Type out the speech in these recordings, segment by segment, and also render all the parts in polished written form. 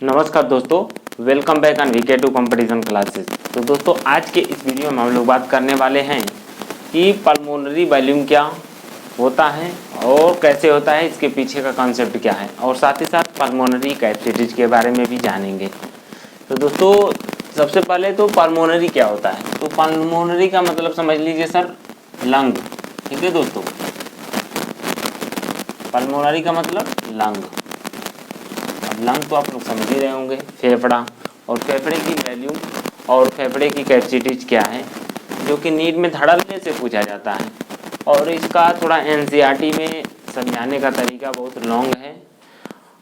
नमस्कार दोस्तों, welcome back on VK to competition classes. तो दोस्तों आज के इस वीडियो में हम लोग बात करने वाले हैं कि पल्मोनरी वॉल्यूम क्या होता है और कैसे होता है, इसके पीछे का कॉन्सेप्ट क्या है, और साथ ही साथ पल्मोनरी कैपेसिटी के बारे में भी जानेंगे। तो दोस्तों सबसे पहले तो पल्मोनरी क्या होता है। तो पल्मोनरी का मतलब समझ लीजिए सर लंग। ठीक है दोस्तों, पल्मोनरी का मतलब लंग। लंग तो आप लोग समझ ही रहे होंगे, फेफड़ा। और फेफड़े की वैल्यूम और फेफड़े की कैपेसिटी क्या है, जो कि नीट में धड़ल्ले से पूछा जाता है। और इसका थोड़ा एनसीईआरटी में समझाने का तरीका बहुत लॉन्ग है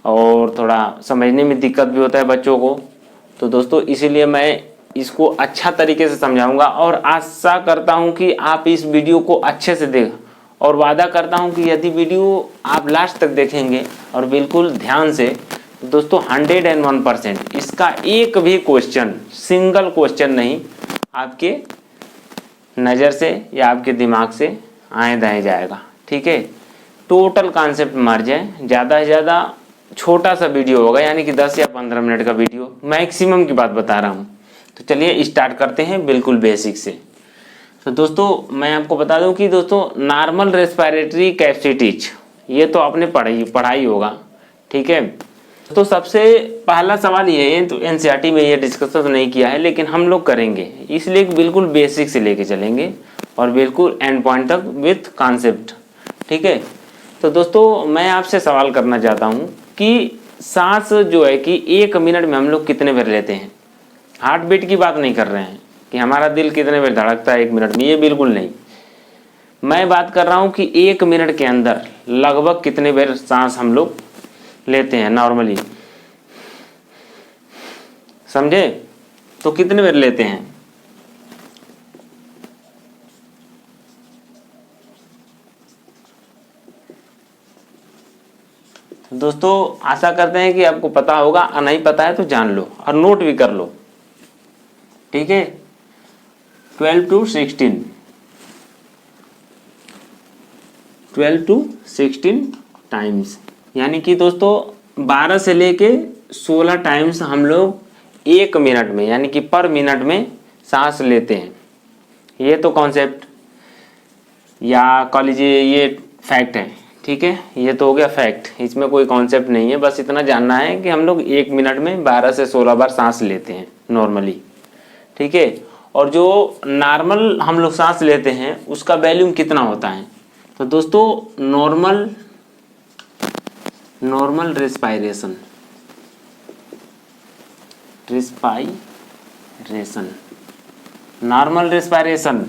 और थोड़ा समझने में दिक्कत भी होता है बच्चों को। तो दोस्तों इसीलिए मैं इसको अच्छा तरीके से समझाऊंगा और आशा करता हूं कि आप इस वीडियो को अच्छे से देख, और वादा करता हूं कि यदि वीडियो आप लास्ट तक देखेंगे और बिल्कुल ध्यान से, दोस्तों 101% इसका एक भी क्वेश्चन, सिंगल क्वेश्चन नहीं आपके नज़र से या आपके दिमाग से आए दाएँ जाएगा। ठीक है, टोटल कॉन्सेप्ट मर्ज है। ज़्यादा से ज़्यादा छोटा सा वीडियो होगा, यानी कि 10 या 15 मिनट का वीडियो मैक्सिमम की बात बता रहा हूँ। तो चलिए स्टार्ट करते हैं बिल्कुल बेसिक से। तो दोस्तों मैं आपको बता दूं कि दोस्तों नॉर्मल रेस्पिरेटरी कैपेसिटीज ये तो आपने पढ़ाई होगा। ठीक है, तो सबसे पहला सवाल ये है, तो एनसीईआरटी में ये डिस्कस नहीं किया है लेकिन हम लोग करेंगे, इसलिए बिल्कुल बेसिक से लेके चलेंगे और बिल्कुल एंड पॉइंट तक विथ कॉन्सेप्ट। ठीक है, तो दोस्तों मैं आपसे सवाल करना चाहता हूँ कि सांस जो है कि 1 मिनट में हम लोग कितने बार लेते हैं। हार्ट बीट की बात नहीं कर रहे हैं कि हमारा दिल कितने बार धड़कता है 1 मिनट में, ये बिल्कुल नहीं। मैं बात कर रहा हूँ कि 1 मिनट के अंदर लगभग कितने बार सांस हम लोग लेते हैं नॉर्मली, समझे? तो कितने बार लेते हैं? दोस्तों आशा करते हैं कि आपको पता होगा, और नहीं पता है तो जान लो और नोट भी कर लो। ठीक है, 12 to 16 टाइम्स, यानी कि दोस्तों 12 से लेके 16 टाइम्स हम लोग 1 मिनट में, यानी कि पर मिनट में सांस लेते हैं। ये तो कॉन्सेप्ट या कह लीजिए ये फैक्ट है। ठीक है, ये तो हो गया फैक्ट, इसमें कोई कॉन्सेप्ट नहीं है, बस इतना जानना है कि हम लोग 1 मिनट में 12 से 16 बार सांस लेते हैं नॉर्मली। ठीक है, और जो नॉर्मल हम लोग सांस लेते हैं उसका वॉल्यूम कितना होता है। तो दोस्तों नॉर्मल रेस्पिरेशन नॉर्मल रेस्पिरेशन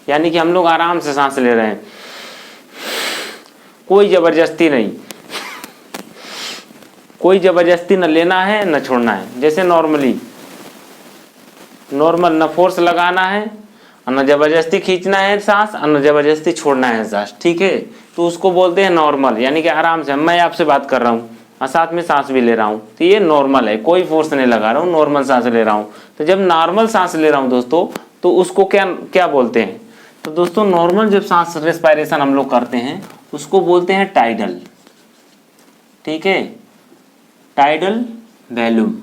यानी कि हम लोग आराम से सांस ले रहे हैं, कोई जबरदस्ती नहीं, कोई जबरदस्ती न लेना है न छोड़ना है। जैसे नॉर्मल न फोर्स लगाना है और न जबरदस्ती खींचना है सांस और न जबरदस्ती छोड़ना है सांस। ठीक है, तो उसको बोलते हैं नॉर्मल, यानी कि आराम से मैं आपसे बात कर रहा हूँ और साथ में सांस भी ले रहा हूँ, तो ये नॉर्मल है, कोई फोर्स नहीं लगा रहा हूँ, नॉर्मल सांस ले रहा हूँ। तो जब नॉर्मल सांस ले रहा हूँ दोस्तों, तो उसको क्या क्या बोलते हैं। तो दोस्तों नॉर्मल जब सांस रेस्पिरेशन हम लोग करते हैं उसको बोलते हैं टाइडल। ठीक है, टाइडल वॉल्यूम।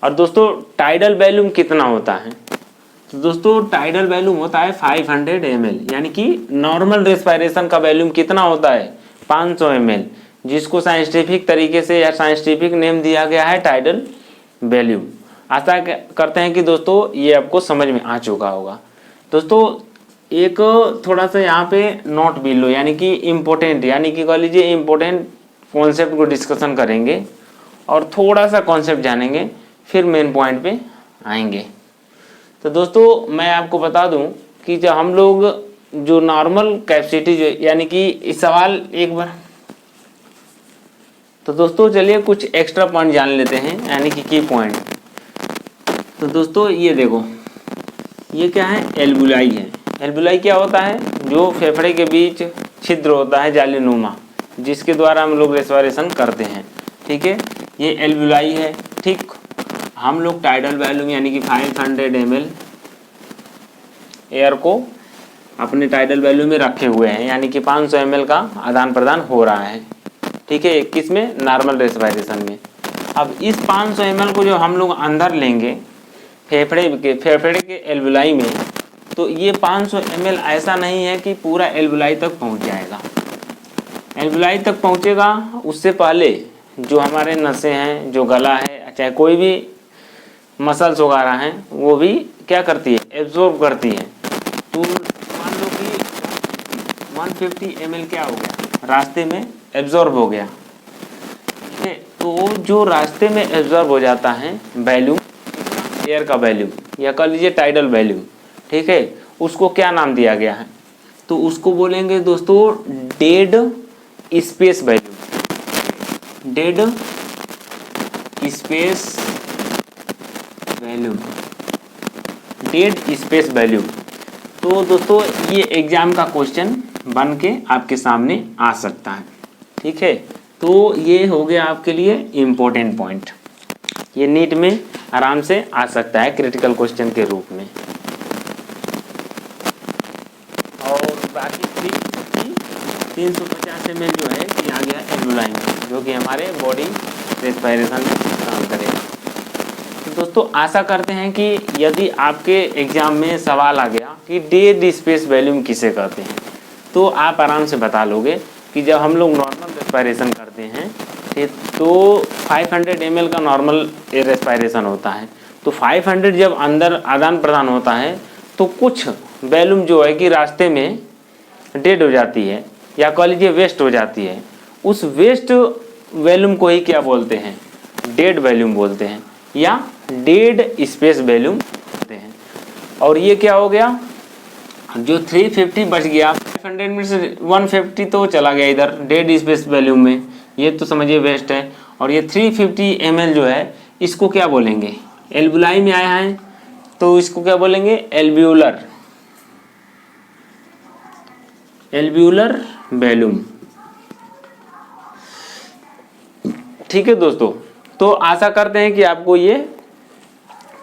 और दोस्तों टाइडल वॉल्यूम कितना होता है। तो दोस्तों टाइडल वॉल्यूम होता है 500 ml, यानी कि नॉर्मल रेस्पिरेशन का वॉल्यूम कितना होता है 500 ml, जिसको साइंटिफिक तरीके से या साइंटिफिक नेम दिया गया है टाइडल वॉल्यूम। आशा करते हैं कि दोस्तों ये आपको समझ में आ चुका होगा। दोस्तों एक थोड़ा सा यहाँ पे नोट भी लो, यानी कि इम्पोर्टेंट, यानी कि कह लीजिए इम्पोर्टेंट कॉन्सेप्ट को डिस्कशन करेंगे और थोड़ा सा कॉन्सेप्ट जानेंगे, फिर मेन पॉइंट पे आएंगे। तो दोस्तों मैं आपको बता दूं कि जब हम लोग जो नॉर्मल कैपेसिटी जो, यानी कि इस सवाल एक बार, तो दोस्तों चलिए कुछ एक्स्ट्रा पॉइंट जान लेते हैं, यानी कि की पॉइंट। तो दोस्तों ये देखो, ये क्या है, एल्वुलाई है। एल्वुलाई क्या होता है, जो फेफड़े के बीच छिद्र होता है जालीनुमा, जिसके द्वारा हम लोग रेस्पिरेशन करते हैं। ठीक है, ये एल्वुलाई है। ठीक, हम लोग टाइडल वॉल्यूम यानी कि 500 ml एयर को अपने टाइडल वॉल्यूम में रखे हुए हैं, यानी कि 500 ml का आदान प्रदान हो रहा है। ठीक है, किस में, नॉर्मल रेस्पिरेशन में। अब इस 500 ml को जो हम लोग अंदर लेंगे फेफड़े के एल्वुलाई में, तो ये 500 ml ऐसा नहीं है कि पूरा एल्वुलाई तक पहुंच जाएगा। एल्वुलाई तक पहुंचेगा, उससे पहले जो हमारे नसें हैं, जो गला है, चाहे कोई भी मसल्स वगैरह हैं, वो भी क्या करती है, एब्जॉर्ब करती है। तो मान लो कि 150 ml क्या हो गया, रास्ते में एब्जॉर्ब हो गया, ठीक है। तो जो रास्ते में एब्जॉर्ब हो जाता है वॉल्यूम, एयर का वॉल्यूम या कह लीजिए टाइडल वॉल्यूम, ठीक है, उसको क्या नाम दिया गया है, तो उसको बोलेंगे दोस्तों dead space volume. Dead space volume, dead space volume. तो दोस्तों ये एग्जाम का क्वेश्चन बन के आपके सामने आ सकता है, ठीक है। तो ये हो गया आपके लिए इम्पोर्टेंट पॉइंट, ये नीट में आराम से आ सकता है क्रिटिकल क्वेश्चन के रूप में। और बाकी 350 ml जो है कि आ गया एल्वुलाई में, जो कि हमारे बॉडी रेस्पिरेशन में काम करेगा। तो दोस्तों आशा करते हैं कि यदि आपके एग्जाम में सवाल आ गया कि डेड स्पेस वॉल्यूम किसे कहते हैं, तो आप आराम से बता लोगे कि जब हम लोग नॉर्मल रेस्पिरेशन करते हैं तो 500 ml का नॉर्मल रेस्पिरेशन होता है। तो 500 जब अंदर आदान प्रदान होता है तो कुछ वॉल्यूम जो है कि रास्ते में डेड हो जाती है या कह लीजिए वेस्ट हो जाती है। उस वेस्ट वॉल्यूम को ही क्या बोलते हैं, डेड वॉल्यूम बोलते हैं या डेड स्पेस वॉल्यूम बोलते हैं। और ये क्या हो गया, जो 350 बच गया, 500 में से 150 तो चला गया इधर डेड स्पेस वॉल्यूम में, ये तो समझिए वेस्ट है। और ये 350 ml जो है इसको क्या बोलेंगे, एल्वुलाई में आया है तो इसको क्या बोलेंगे, एल्व्यूलर वॉल्यूम, ठीक है दोस्तों। तो आशा करते हैं कि आपको ये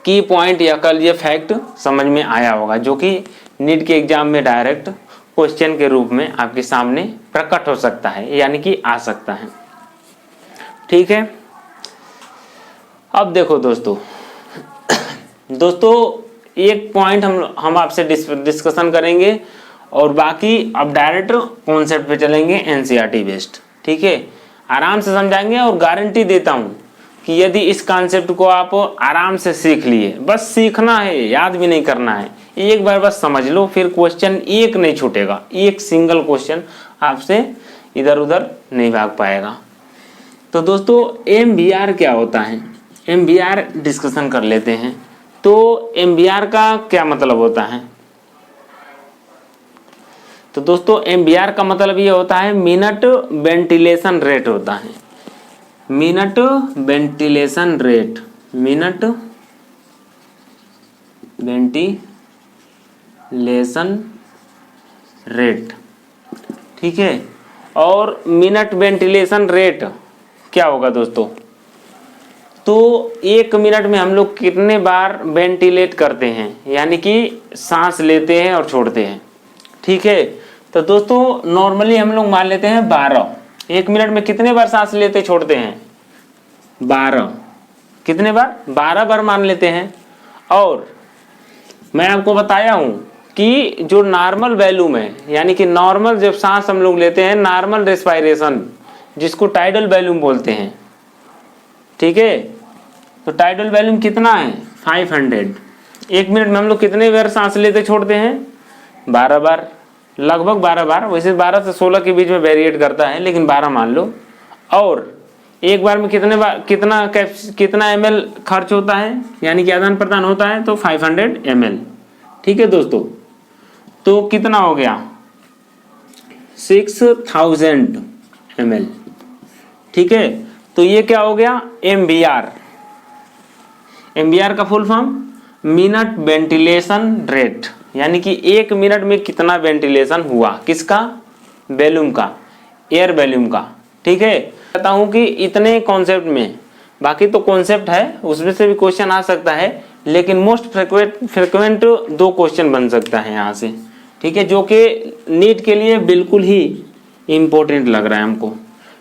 की पॉइंट या कल ये फैक्ट समझ में आया होगा, जो कि नीट के एग्जाम में डायरेक्ट क्वेश्चन के रूप में आपके सामने प्रकट हो सकता है, यानी कि आ सकता है, ठीक है। अब देखो दोस्तों एक पॉइंट हम आपसे डिस्कशन करेंगे और बाकी अब डायरेक्ट कॉन्सेप्ट पे चलेंगे एनसीईआरटी बेस्ड, ठीक है। आराम से समझाएंगे और गारंटी देता हूँ कि यदि इस कॉन्सेप्ट को आप आराम से सीख लिए, बस सीखना है, याद भी नहीं करना है, एक बार बस समझ लो, फिर क्वेश्चन एक नहीं छूटेगा, एक सिंगल क्वेश्चन आपसे इधर उधर नहीं भाग पाएगा। तो दोस्तों MVR क्या होता है, MVR डिस्कशन कर लेते हैं। तो MVR का क्या मतलब होता है, तो दोस्तों MVR का मतलब ये होता है मिनट वेंटिलेशन रेट होता है, minute ventilation rate, minute ventilation rate, ठीक है। और मिनट वेंटिलेशन रेट क्या होगा दोस्तों, तो 1 मिनट में हम लोग कितने बार वेंटिलेट करते हैं, यानी कि सांस लेते हैं और छोड़ते हैं, ठीक है। तो दोस्तों नॉर्मली हम लोग मान लेते हैं 12, 1 मिनट में कितने बार सांस लेते छोड़ते हैं, 12, कितने बार, 12 बार मान लेते हैं। और मैं आपको बताया हूं कि जो नॉर्मल वॉल्यूम है, यानी कि नॉर्मल जब सांस हम लोग लेते हैं, नॉर्मल रेस्पिरेशन जिसको टाइडल वॉल्यूम बोलते हैं, ठीक है। तो टाइडल वॉल्यूम कितना है, 500। 1 मिनट में हम लोग कितने बार सांस लेते छोड़ते हैं, 12 बार, लगभग 12 बार, वैसे 12 से 16 के बीच में वेरिएट करता है, लेकिन 12 मान लो। और एक बार में कितने बार कितना ml खर्च होता है, यानी कि आदान प्रदान होता है, तो 500 ml, ठीक है दोस्तों। तो कितना हो गया, 6000 ml, ठीक है। तो ये क्या हो गया, MVR, MVR का full form minute ventilation rate, यानी कि 1 मिनट में कितना वेंटिलेशन हुआ, किसका, वॉल्यूम का, एयर वॉल्यूम का, ठीक है। कहता हूं कि इतने कॉन्सेप्ट में, बाकी तो कॉन्सेप्ट है उसमें से भी क्वेश्चन आ सकता है, लेकिन मोस्ट फ्रिक्वेंट 2 क्वेश्चन बन सकता है यहाँ से, ठीक है, जो कि नीट के लिए बिल्कुल ही इम्पोर्टेंट लग रहा है हमको,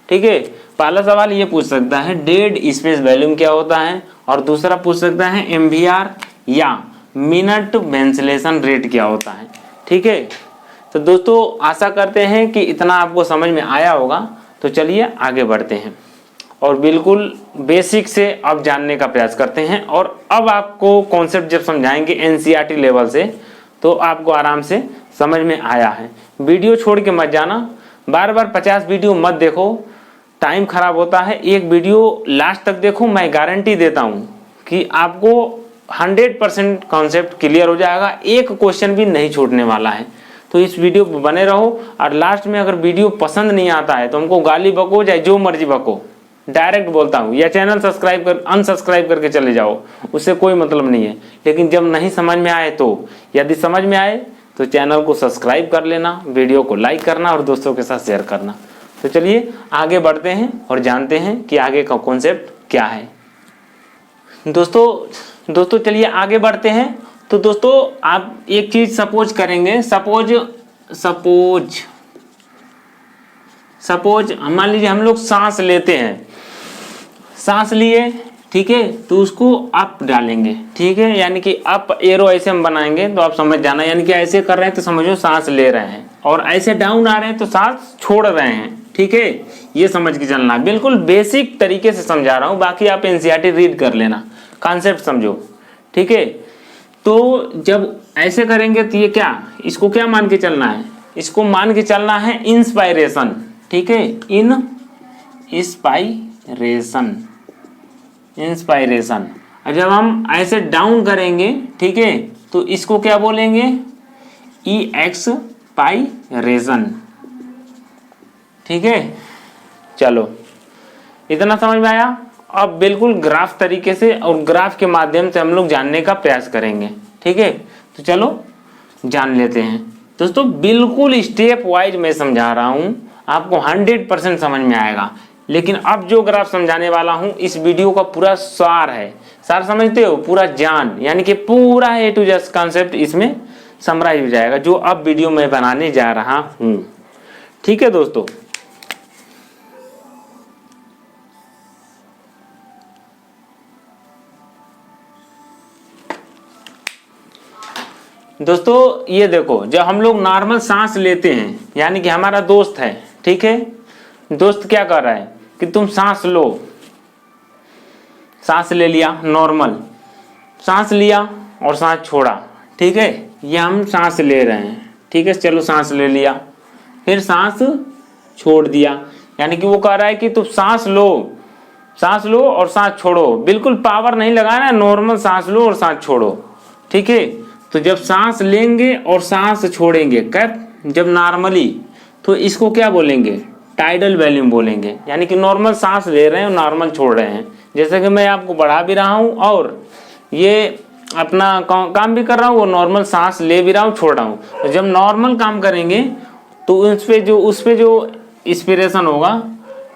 ठीक है। पहला सवाल ये पूछ सकता है डेड स्पेस वॉल्यूम क्या होता है, और दूसरा पूछ सकता है MVR या मिनट वेंटिलेशन रेट क्या होता है, ठीक है। तो दोस्तों आशा करते हैं कि इतना आपको समझ में आया होगा। तो चलिए आगे बढ़ते हैं और बिल्कुल बेसिक से अब जानने का प्रयास करते हैं। और अब आपको कॉन्सेप्ट जब समझाएंगे NCERT लेवल से तो आपको आराम से समझ में आया है। वीडियो छोड़ के मत जाना, बार बार 50 वीडियो मत देखो, टाइम खराब होता है। एक वीडियो लास्ट तक देखो, मैं गारंटी देता हूँ कि आपको 100% कॉन्सेप्ट क्लियर हो जाएगा, एक क्वेश्चन भी नहीं छूटने वाला है। तो इस वीडियो पर बने रहो। और लास्ट में अगर वीडियो पसंद नहीं आता है तो हमको गाली बको, चाहे जो मर्जी बको, डायरेक्ट बोलता हूँ, या चैनल अनसब्सक्राइब करके चले जाओ, उससे कोई मतलब नहीं है। लेकिन जब नहीं समझ में आए तो, यदि समझ में आए तो चैनल को सब्सक्राइब कर लेना, वीडियो को लाइक करना और दोस्तों के साथ शेयर करना। तो चलिए आगे बढ़ते हैं और जानते हैं कि आगे का कॉन्सेप्ट क्या है। दोस्तों चलिए आगे बढ़ते हैं। तो दोस्तों आप एक चीज सपोज करेंगे, सपोज मान लीजिए हम लोग सांस लेते हैं, सांस लिए, ठीक है, तो उसको अप डालेंगे, ठीक है, यानी कि अप एरो ऐसे हम बनाएंगे तो आप समझ जाना, यानी कि ऐसे कर रहे हैं तो समझो सांस ले रहे हैं, और ऐसे डाउन आ रहे हैं तो सांस छोड़ रहे हैं, ठीक है। ये समझ के चलना, बिल्कुल बेसिक तरीके से समझा रहा हूँ, बाकी आप NCERT रीड कर लेना, कॉन्सेप्ट समझो, ठीक है। तो जब ऐसे करेंगे तो ये क्या, इसको क्या मान के चलना है, इसको मान के चलना है इंस्पायरेशन, ठीक है, इंस्पायरेशन। और जब हम ऐसे डाउन करेंगे, ठीक है, तो इसको क्या बोलेंगे, एक्सपायरेशन, ठीक है। चलो इतना समझ में आया। अब बिल्कुल ग्राफ तरीके से और ग्राफ के माध्यम से हम लोग जानने का प्रयास करेंगे, ठीक है। तो चलो जान लेते हैं दोस्तों, बिल्कुल स्टेप वाइज मैं समझा रहा हूं, आपको 100% समझ में आएगा। लेकिन अब जो ग्राफ समझाने वाला हूं इस वीडियो का पूरा सार है, सार समझते हो, पूरा ज्ञान, यानी कि पूरा A to Z कॉन्सेप्ट इसमें समराइज हो जाएगा जो अब वीडियो में बनाने जा रहा हूं, ठीक है दोस्तों। दोस्तों ये देखो, जब हम लोग नॉर्मल सांस लेते हैं, यानी कि हमारा दोस्त है, ठीक है, दोस्त क्या कर रहा है कि तुम सांस लो, सांस ले लिया, नॉर्मल सांस लिया और सांस छोड़ा, ठीक है, ये हम सांस ले रहे हैं, ठीक है, चलो सांस ले लिया, फिर सांस छोड़ दिया, यानी कि वो कह रहा है कि तुम सांस लो और सांस छोड़ो, बिल्कुल पावर नहीं लगाना, नॉर्मल सांस लो और सांस छोड़ो, ठीक है। तो जब सांस लेंगे और सांस छोड़ेंगे, कब, जब नॉर्मली, तो इसको क्या बोलेंगे, टाइडल वॉल्यूम बोलेंगे, यानी कि नॉर्मल सांस ले रहे हैं और नॉर्मल छोड़ रहे हैं। जैसे कि मैं आपको बढ़ा भी रहा हूँ और ये अपना काम भी कर रहा हूँ, वो नॉर्मल सांस ले भी रहा हूँ, छोड़ रहा हूँ। तो जब नॉर्मल काम करेंगे तो उस पे जो इंस्पिरेशन होगा,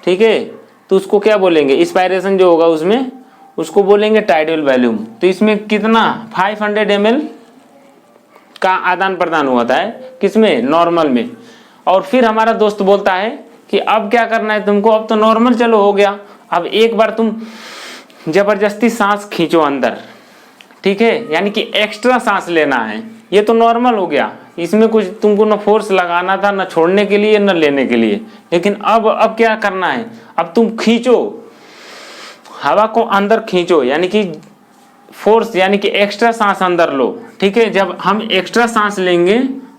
ठीक है, तो उसको क्या बोलेंगे, इंस्पायरेशन जो होगा उसमें, उसको बोलेंगे टाइडल वॉल्यूम। तो इसमें कितना 500 ml का आदान प्रदान होता है, किसमें, नॉर्मल में। और फिर हमारा दोस्त बोलता है कि अब क्या करना है तुमको, अब तो नॉर्मल चलो हो गया, अब एक बार तुम जबरदस्ती सांस खींचो अंदर, ठीक है, यानी कि एक्स्ट्रा सांस लेना है। ये तो नॉर्मल हो गया, इसमें कुछ तुमको न फोर्स लगाना था, न छोड़ने के लिए न लेने के लिए। लेकिन अब क्या करना है, अब तुम खींचो, हवा को अंदर खींचो, यानी कि फोर्स, यानी कि एक्स्ट्रा सांस अंदर लो, ठीक है। जब हम एक्स्ट्रा सांस लेंगे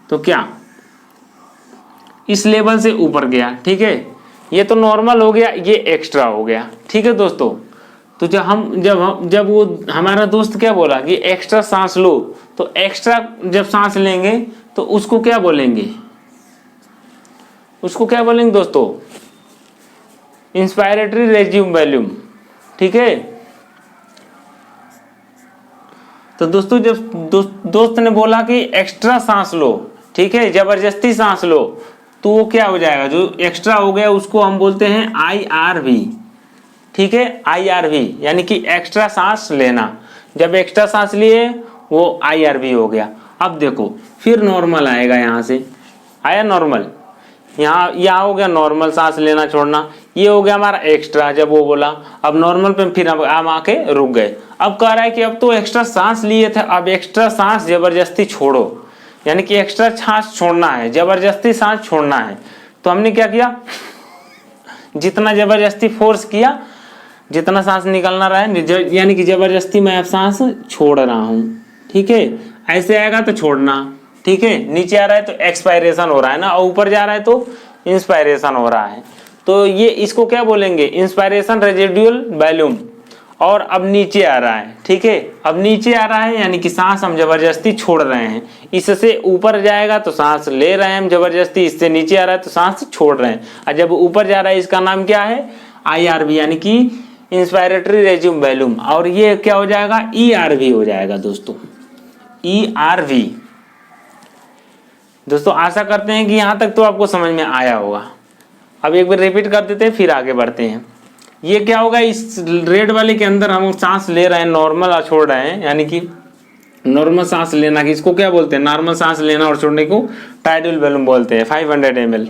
तो क्या, इस लेवल से ऊपर गया, ठीक है, ये तो नॉर्मल हो गया, ये एक्स्ट्रा हो गया, ठीक है दोस्तों। तो जब वो हमारा दोस्त क्या बोला कि एक्स्ट्रा सांस लो, तो एक्स्ट्रा जब सांस लेंगे तो उसको क्या बोलेंगे, दोस्तों, इंस्पायरेटरी रेज्यूम वॉल्यूम, ठीक है। तो दोस्तों जब दोस्त ने बोला कि एक्स्ट्रा सांस लो, ठीक है, जबरदस्ती सांस लो, तो वो क्या हो जाएगा, जो एक्स्ट्रा हो गया उसको हम बोलते हैं IRV, ठीक है, IRV, यानी कि एक्स्ट्रा सांस लेना। जब एक्स्ट्रा सांस लिए वो IRV हो गया। अब देखो फिर नॉर्मल आएगा, यहां से आया नॉर्मल, यहाँ हो गया नॉर्मल सांस लेना छोड़ना, ये हो गया हमारा एक्स्ट्रा जब वो बोला। अब नॉर्मल पे फिर हम आके रुक गए। अब कह रहा है कि अब तो एक्स्ट्रा सांस लिए थे, अब एक्स्ट्रा सांस जबरदस्ती छोड़ो, यानी कि एक्स्ट्रा सांस छोड़ना है, जबरदस्ती सांस छोड़ना है। तो हमने क्या किया, जितना जबरदस्ती फोर्स किया, जितना सांस निकलना रहा है, यानी कि जबरदस्ती मैं अब सांस छोड़ रहा हूं। ठीक है, ऐसे आएगा तो छोड़ना। ठीक है, नीचे आ रहा है तो एक्सपायरेशन हो रहा है ना, और ऊपर जा रहा है तो इंस्पायरेशन हो रहा है। तो ये इसको क्या बोलेंगे, इंस्पायरेशन रेजिडुअल वॉल्यूम। और अब नीचे आ रहा है, ठीक है, अब नीचे आ रहा है यानी कि सांस हम जबरदस्ती छोड़ रहे हैं। इससे ऊपर जाएगा तो सांस ले रहे हैं हम जबरदस्ती, इससे नीचे आ रहा है तो सांस छोड़ रहे हैं। और जब ऊपर जा रहा है इसका नाम क्या है, IRV, यानी कि इंस्पायरेटरी रेज्यूम वॉल्यूम। और ये क्या हो जाएगा, ERV हो जाएगा दोस्तों, ERV। दोस्तों आशा करते हैं कि यहाँ तक तो आपको समझ में आया होगा। अब एक बार रिपीट कर देते हैं फिर आगे बढ़ते हैं। ये क्या होगा, इस रेड वाले के अंदर हम सांस ले रहे हैं, नॉर्मल छोड़ रहे हैं, यानी कि नॉर्मल सांस लेना, कि इसको क्या बोलते हैं, नॉर्मल सांस लेना और छोड़ने को टाइडल वॉल्यूम बोलते हैं, 500 ml।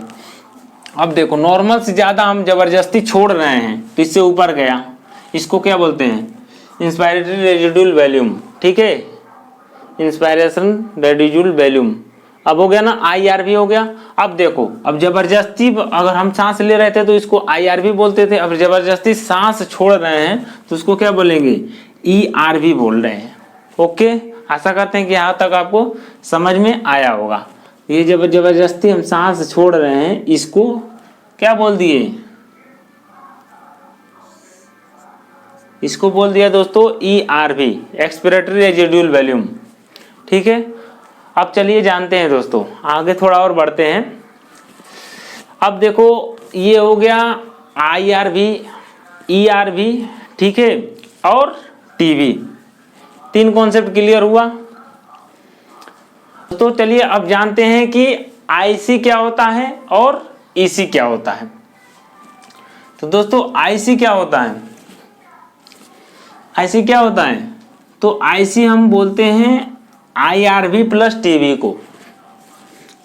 अब देखो नॉर्मल से ज़्यादा हम जबरदस्ती छोड़ रहे हैं तो इससे ऊपर गया, इसको क्या बोलते हैं, इंस्पायरेटरी रेजिडुअल वॉल्यूम। ठीक है, इंस्पायरेशन रेजिडुअल वॉल्यूम। अब हो गया ना, IRV हो गया। अब देखो, अब जबरदस्ती अगर हम सांस ले रहे थे तो इसको IRV बोलते थे, अब जबरदस्ती सांस छोड़ रहे हैं तो उसको क्या बोलेंगे, ERV बोल रहे हैं। ओके, आशा करते हैं कि यहाँ तक आपको समझ में आया होगा। ये जब जबरदस्ती हम सांस छोड़ रहे हैं इसको क्या बोल दिए, इसको बोल दिया दोस्तों ERV, एक्सपिरेटरी रेजिडुअल वॉल्यूम। ठीक है, अब चलिए जानते हैं दोस्तों, आगे थोड़ा और बढ़ते हैं। अब देखो ये हो गया IRV, ERV, ठीक है, और TB। 3 कॉन्सेप्ट क्लियर हुआ। तो चलिए अब जानते हैं कि IC क्या होता है और EC क्या होता है। तो दोस्तों IC क्या होता है, IC क्या होता है, तो IC हम बोलते हैं IRV प्लस TB को।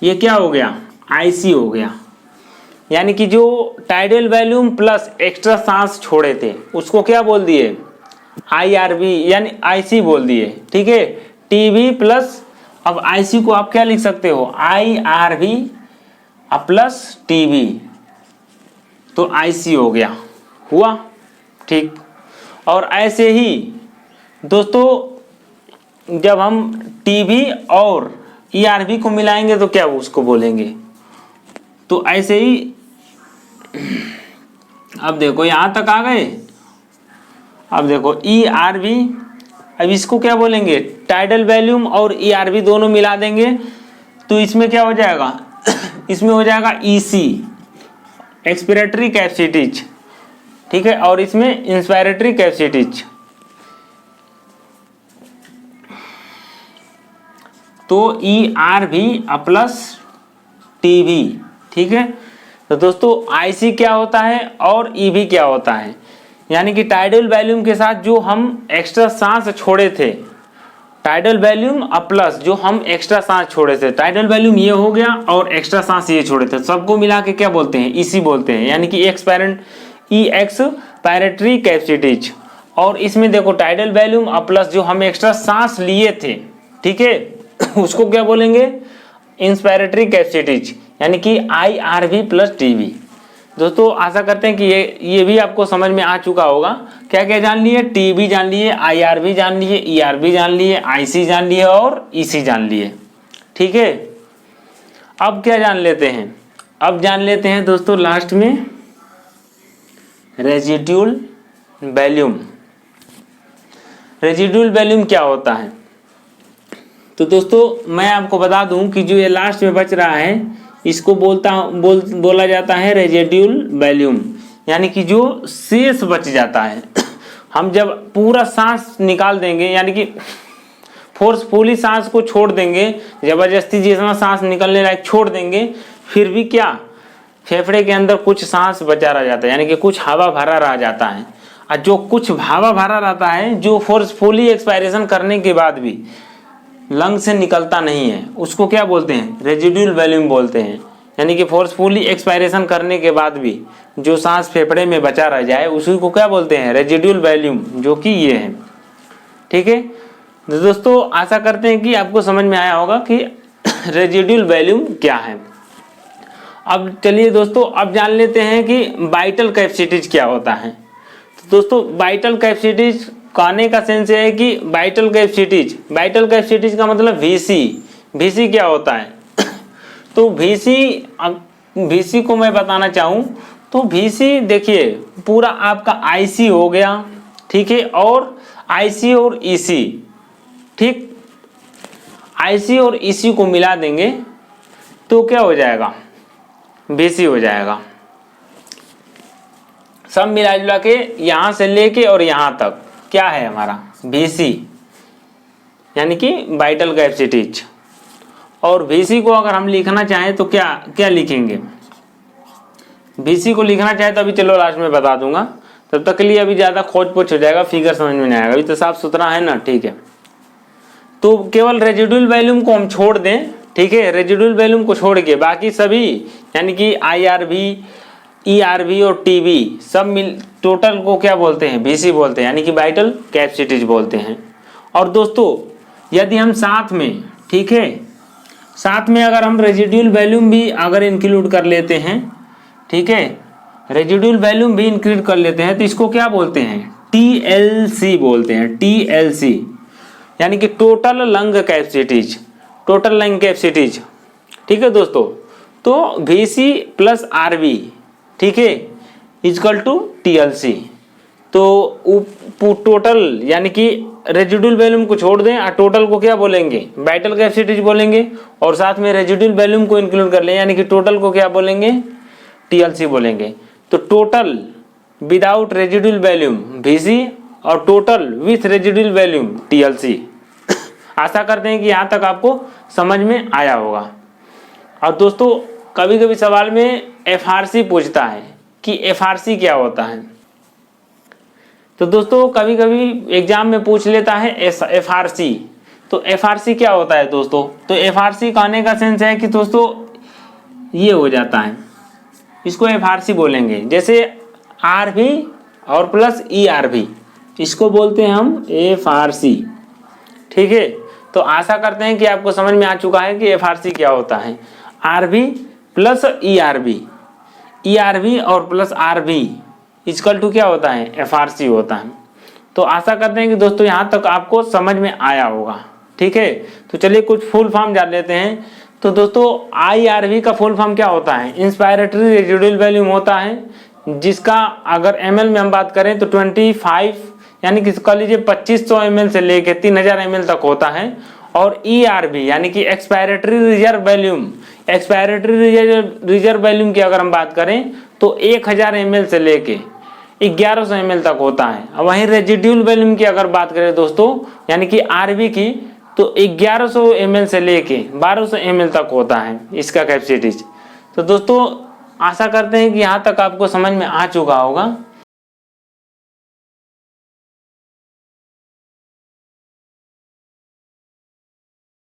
ये क्या हो गया, IC हो गया, यानी कि जो टाइडल वॉल्यूम प्लस एक्स्ट्रा सांस छोड़े थे उसको क्या बोल दिए, IRV यानी IC बोल दिए। ठीक है, TB प्लस, अब IC को आप क्या लिख सकते हो, IRV प्लस TB, तो IC हो गया, हुआ ठीक। और ऐसे ही दोस्तों जब हम TB और ERV को मिलाएंगे तो क्या उसको बोलेंगे, तो ऐसे ही अब देखो यहाँ तक आ गए। अब देखो ERV, अब इसको क्या बोलेंगे, टाइडल वॉल्यूम और ERV दोनों मिला देंगे तो इसमें क्या हो जाएगा इसमें हो जाएगा EC, एक्सपिरेटरी कैपेसिटीज। ठीक है, और इसमें इंस्पायरेटरी कैपेसिटीज। तो ERV प्लस TB। ठीक है, तो दोस्तों IC क्या होता है और EV क्या होता है, यानी कि टाइडल वॉल्यूम के साथ जो हम एक्स्ट्रा सांस छोड़े थे, टाइडल वॉल्यूम प्लस जो हम एक्स्ट्रा सांस छोड़े थे, टाइडल वॉल्यूम ये हो गया और एक्स्ट्रा सांस ये छोड़े थे, सबको मिला के क्या बोलते हैं, EC बोलते हैं, यानी कि एक्सपायरेटरी कैपेसिटीज। और इसमें देखो टाइडल वॉल्यूम प्लस जो हम एक्स्ट्रा सांस लिए थे, ठीक है, उसको क्या बोलेंगे, इंस्पायरेटरी कैपेसिटीज, यानी कि IRV प्लस TB। दोस्तों आशा करते हैं कि ये भी आपको समझ में आ चुका होगा। क्या क्या जान लिए, TB जान लिए, IRV जान लिए, ERV जान लिए, IC जान लिए और EC जान लिए। ठीक है, अब क्या जान लेते हैं, अब जान लेते हैं दोस्तों लास्ट में रेजिडुअल वॉल्यूम। रेजिडुअल वॉल्यूम क्या होता है, तो दोस्तों मैं आपको बता दूं कि जो ये लास्ट में बच रहा है इसको बोला जाता है रेजिडुअल वॉल्यूम, यानी कि जो शेष बच जाता है। हम जब पूरा सांस निकाल देंगे, यानी कि फोर्सफुली सांस को छोड़ देंगे, जबरदस्ती जितना सांस निकलने लायक छोड़ देंगे, फिर भी क्या फेफड़े के अंदर कुछ सांस बचा रह जाता है, यानी कि कुछ हवा भरा रह जाता है। और जो कुछ हवा भरा रहता है, जो फोर्सफुली एक्सपायरेशन करने के बाद भी लंग से निकलता नहीं है, उसको क्या बोलते हैं, रेजिडुअल वॉल्यूम बोलते हैं, यानी कि फोर्सफुली एक्सपायरेशन करने के बाद भी जो सांस फेफड़े में बचा रह जाए उसी को क्या बोलते हैं, रेजिडुअल वॉल्यूम, जो कि ये है। ठीक है, तो दोस्तों आशा करते हैं कि आपको समझ में आया होगा कि रेजिडुअल वॉल्यूम क्या है। अब चलिए दोस्तों, अब जान लेते हैं कि वाइटल कैपेसिटीज क्या होता है। तो दोस्तों वाइटल कैपेसिटीज कहने का सेंस है कि वाइटल कैपेसिटीज का मतलब वीसी क्या होता है। तो वीसी को मैं बताना चाहूँ तो वीसी देखिए पूरा आपका आईसी हो गया, ठीक है, और आईसी और ईसी, ठीक, आईसी और ईसी को मिला देंगे तो क्या हो जाएगा, वीसी हो जाएगा। सब मिला जुला के यहाँ से लेके और यहाँ तक क्या है हमारा वीसी, यानी कि वाइटल कैपेसिटीज। और वीसी को अगर हम लिखना चाहें तो क्या क्या लिखेंगे, वीसी को लिखना चाहे तो अभी चलो लास्ट में बता दूंगा, तब तक के लिए अभी ज़्यादा खोज पोछ हो जाएगा, फिगर समझ में नहीं आएगा, अभी तो साफ सुथरा है ना। ठीक है, तो केवल रेजिडुअल वॉल्यूम को हम छोड़ दें, ठीक है, रेजिडुअल वॉल्यूम को छोड़ के बाकी सभी यानी कि IRV, ERV और TB सब मिल टोटल को क्या बोलते हैं, वीसी बोलते हैं, यानी कि वाइटल कैपेसिटीज बोलते हैं। और दोस्तों यदि हम साथ में, ठीक है, साथ में अगर हम रेजिडुअल वॉल्यूम भी अगर इंक्लूड कर लेते हैं, ठीक है, रेजिडुअल वॉल्यूम भी इंक्लूड कर लेते हैं तो इसको क्या बोलते हैं, TLC बोलते हैं, TLC, यानी कि टोटल लंग कैपेसिटीज, ठीक है दोस्तों। तो VC प्लस RV, ठीक है, इक्वल टू TLC। तो टोटल यानी कि रेजिडुअल वॉल्यूम को छोड़ दें और टोटल को क्या बोलेंगे, वाइटल कैपेसिटीज बोलेंगे, और साथ में रेजिडुअल वॉल्यूम को इंक्लूड कर लें यानी कि टोटल को क्या बोलेंगे, TLC बोलेंगे। तो total without residual volume VC और total with residual volume TLC। आशा करते हैं कि यहाँ तक आपको समझ में आया होगा। और दोस्तों कभी कभी सवाल में FRC पूछता है कि FRC क्या होता है। तो दोस्तों कभी कभी एग्जाम में पूछ लेता है FRC। तो FRC क्या होता है दोस्तों, तो FRC कहने का सेंस है कि दोस्तों ये हो जाता है, इसको FRC बोलेंगे। जैसे RV और प्लस ERV, इसको बोलते हैं हम FRC, ठीक है। तो आशा करते हैं कि आपको समझ में आ चुका है कि FRC क्या होता है। RV प्लस ERV और प्लस RV इक्वल टू क्या होता है, FRC होता है। तो आशा करते हैं कि दोस्तों यहाँ तक आपको समझ में आया होगा, ठीक है। तो चलिए कुछ फुल फॉर्म जान लेते हैं। तो दोस्तों IRV का फुल फॉर्म क्या होता है, इंस्पायरेटरी रेजिडुअल वॉल्यूम होता है, जिसका अगर ml में हम बात करें तो 25 यानी कि कह लीजिए 2500 ml से लेके 3000 ml तक होता है। और ERV यानी कि एक्सपायरेटरी रिजर्व वॉल्यूम की अगर हम बात करें तो 1000 ml से लेके 1100 ml तक होता है। और वहीं रेजिडुअल वॉल्यूम की अगर बात करें दोस्तों यानी कि RV की, तो 1100 ml से लेके 1200 ml तक होता है इसका कैपेसिटीज। तो दोस्तों आशा करते हैं कि यहाँ तक आपको समझ में आ चुका होगा।